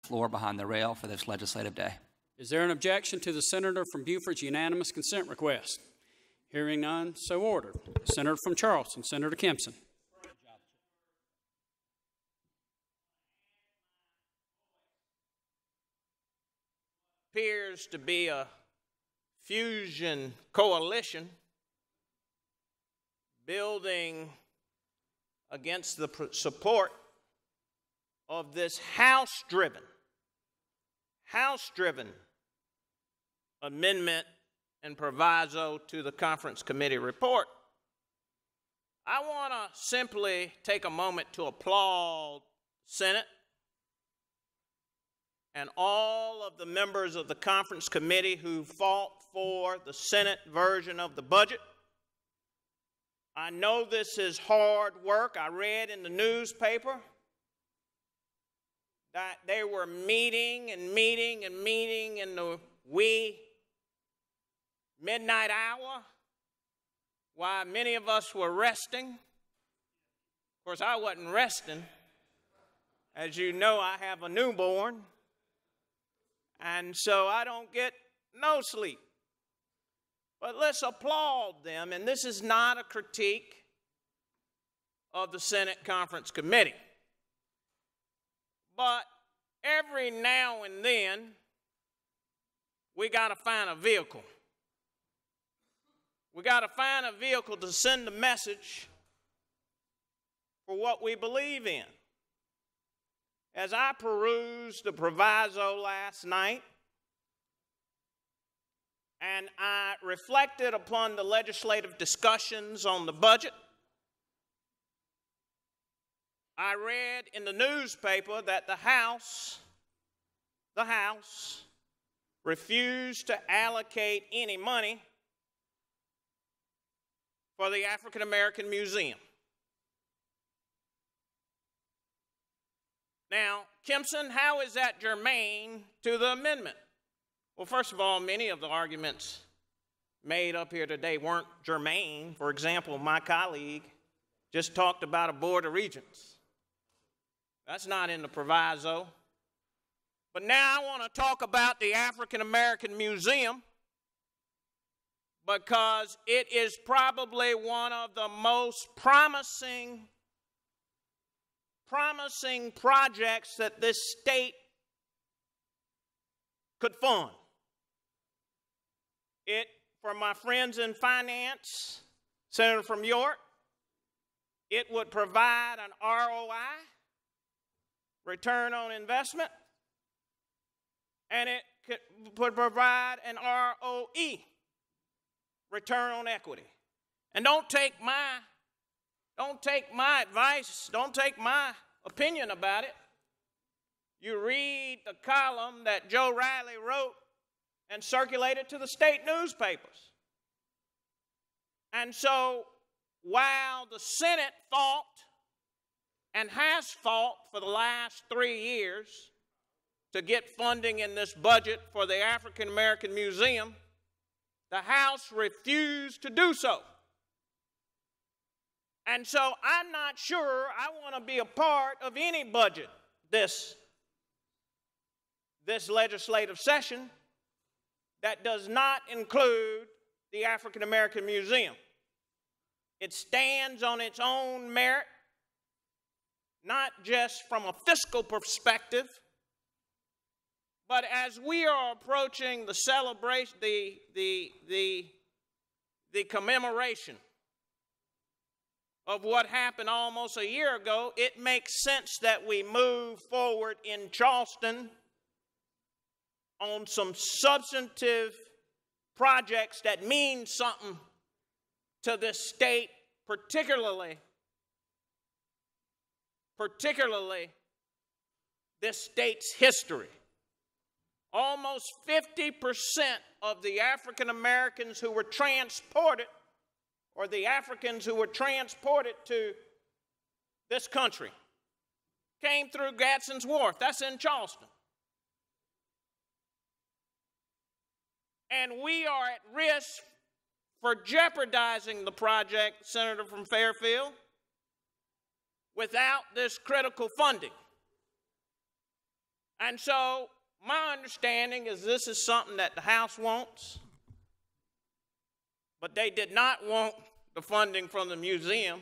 floor behind the rail for this legislative day. Is there an objection to the senator from Beaufort's unanimous consent request? Hearing none, so ordered. Senator from Charleston, Senator Kimpson. Appears to be a fusion coalition building against the support of this House-driven amendment and proviso to the conference committee report. I want to simply take a moment to applaud the Senate and all of the members of the conference committee who fought for the Senate version of the budget. I know this is hard work. I read in the newspaper that they were meeting in the wee midnight hour while many of us were resting. Of course, I wasn't resting. As you know, I have a newborn, and so I don't get no sleep. But let's applaud them, and this is not a critique of the Senate Conference Committee. But every now and then, we got to find a vehicle. We got to find a vehicle to send a message for what we believe in. As I perused the proviso last night, and I reflected upon the legislative discussions on the budget, I read in the newspaper that the House refused to allocate any money for the African American Museum. Now, Kimpson, how is that germane to the amendment? Well, first of all, many of the arguments made up here today weren't germane. For example, my colleague just talked about a board of regents. That's not in the proviso. But now I want to talk about the African American Museum because it is probably one of the most promising projects that this state could fund. For my friends in finance, Senator from York, it would provide an ROI, return on investment, and it would provide an ROE, return on equity. And don't take my advice, don't take my opinion about it. You read the column that Joe Riley wrote and circulated to the state newspapers. And so while the Senate fought and has fought for the last 3 years to get funding in this budget for the African American Museum, the House refused to do so. And so I'm not sure I want to be a part of any budget this legislative session that does not include the African American Museum. It stands on its own merit, not just from a fiscal perspective, but as we are approaching the celebration, the commemoration of what happened almost a year ago, it makes sense that we move forward in Charleston on some substantive projects that mean something to this state, particularly this state's history. Almost 50% of the African Americans who were transported, or the Africans who were transported to this country, came through Gadsden's Wharf. That's in Charleston. And we are at risk for jeopardizing the project, Senator from Fairfield, without this critical funding. And so my understanding is this is something that the House wants, but they did not want the funding from the museum.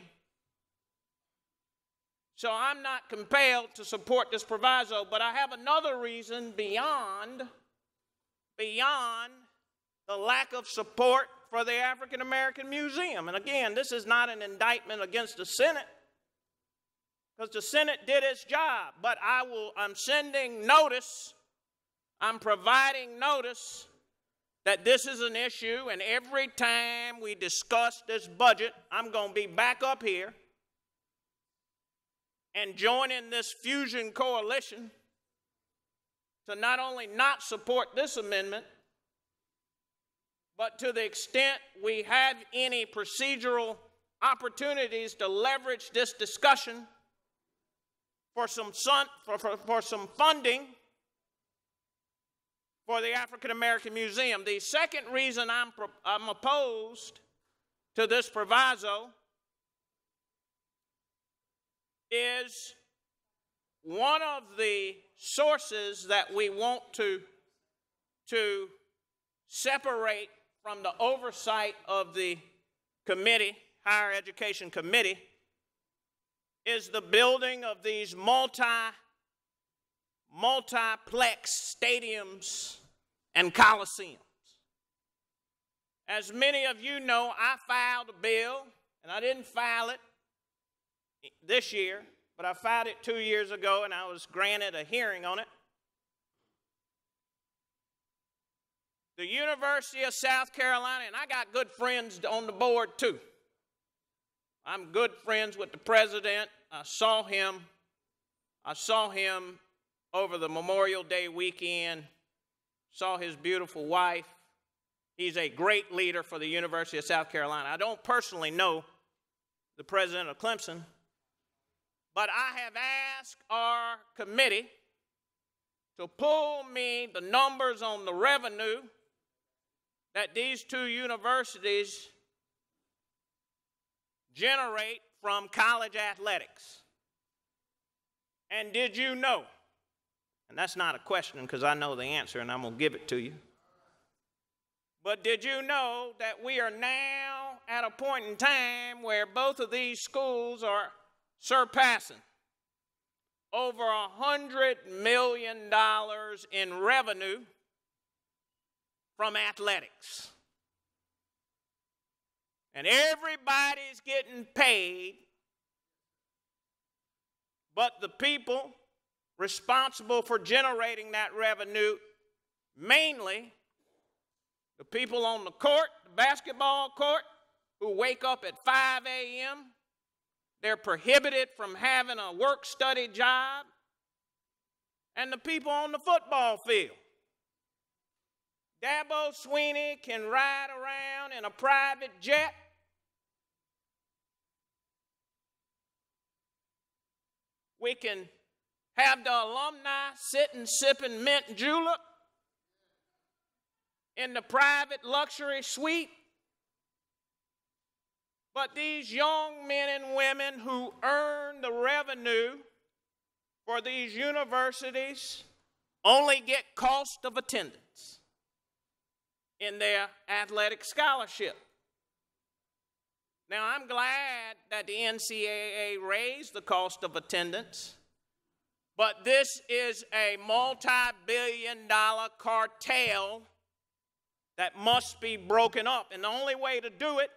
So I'm not compelled to support this proviso, but I have another reason beyond the lack of support for the African American Museum. And again, this is not an indictment against the Senate, because the Senate did its job, but I'm sending notice, I'm providing notice that this is an issue, and every time we discuss this budget, I'm going to be back up here and joining this fusion coalition to not only not support this amendment, but to the extent we have any procedural opportunities to leverage this discussion for some funding for the African American Museum. The second reason I'm opposed to this proviso is one of the sources that we want to separate from the oversight of the committee, Higher Education Committee, is the building of these multiplex stadiums and coliseums. As many of you know, I filed a bill, and I didn't file it this year, but I filed it 2 years ago, and I was granted a hearing on it. The University of South Carolina, and I got good friends on the board too. I'm good friends with the president. I saw him over the Memorial Day weekend, saw his beautiful wife. He's a great leader for the University of South Carolina. I don't personally know the president of Kimpson, but I have asked our committee to pull me the numbers on the revenue that these two universities generate from college athletics. And did you know, and that's not a question because I know the answer and I'm going to give it to you, but did you know that we are now at a point in time where both of these schools are surpassing over $100 million in revenue from athletics? And everybody's getting paid, but the people responsible for generating that revenue, mainly the people on the court, the basketball court, who wake up at 5 a.m., they're prohibited from having a work-study job, and the people on the football field. Dabo Swinney can ride around in a private jet. We can have the alumni sitting sipping mint julep in the private luxury suite. But these young men and women who earn the revenue for these universities only get cost of attendance in their athletic scholarship. Now, I'm glad that the NCAA raised the cost of attendance, but this is a multi-billion-dollar cartel that must be broken up. And the only way to do it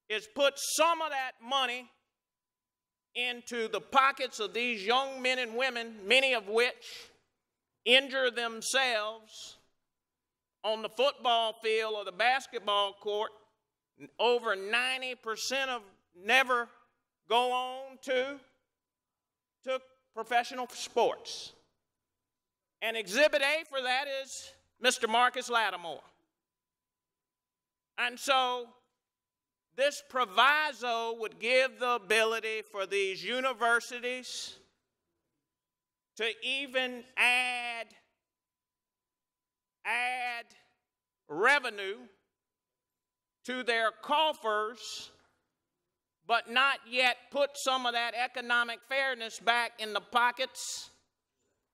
is put some of that money into the pockets of these young men and women, many of which injure themselves on the football field or the basketball court. Over 90% of never go on to professional sports. And Exhibit A for that is Mr. Marcus Lattimore. And so this proviso would give the ability for these universities to even add revenue to their coffers, but not yet put some of that economic fairness back in the pockets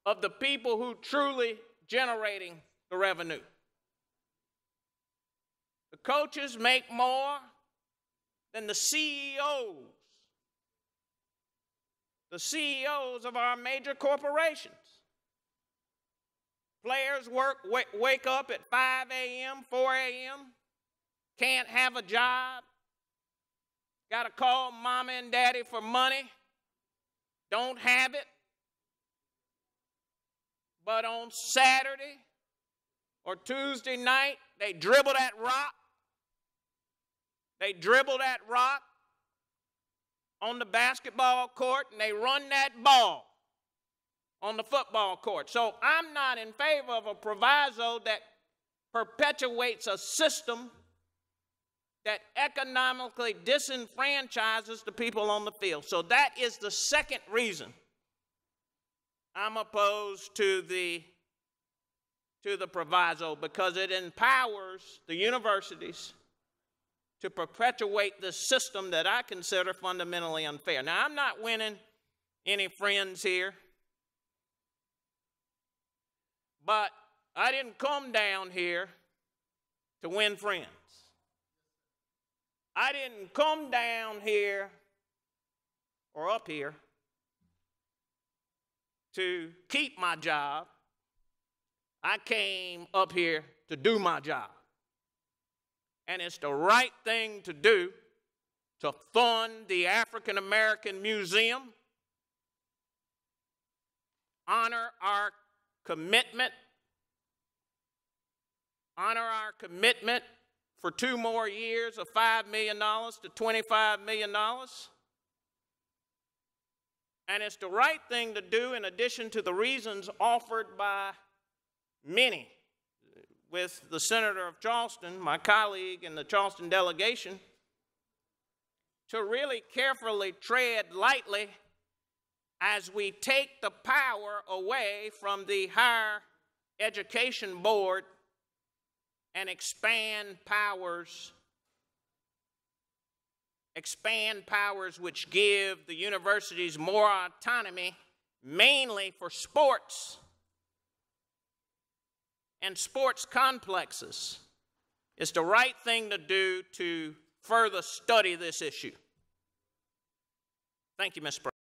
of the people who truly generating the revenue. The coaches make more than the CEOs of our major corporations. Players wake up at 5 a.m., 4 a.m., can't have a job, got to call mama and daddy for money, don't have it. But on Saturday or Tuesday night, they dribble that rock. They dribble that rock on the basketball court, and they run that ball on the football court. So I'm not in favor of a proviso that perpetuates a system that economically disenfranchises the people on the field. So that is the second reason I'm opposed to the proviso, because it empowers the universities to perpetuate this system that I consider fundamentally unfair. Now, I'm not winning any friends here, but I didn't come down here to win friends. I didn't come down here or up here to keep my job. I came up here to do my job. And it's the right thing to do to fund the African American Museum, honor our commitment for 2 more years of $5 million to $25 million. And it's the right thing to do in addition to the reasons offered by many, with the Senator of Charleston, my colleague in the Charleston delegation, to really carefully tread lightly as we take the power away from the Higher Education Board and expand powers which give the universities more autonomy, mainly for sports and sports complexes. It's the right thing to do to further study this issue. Thank you, Mr. President.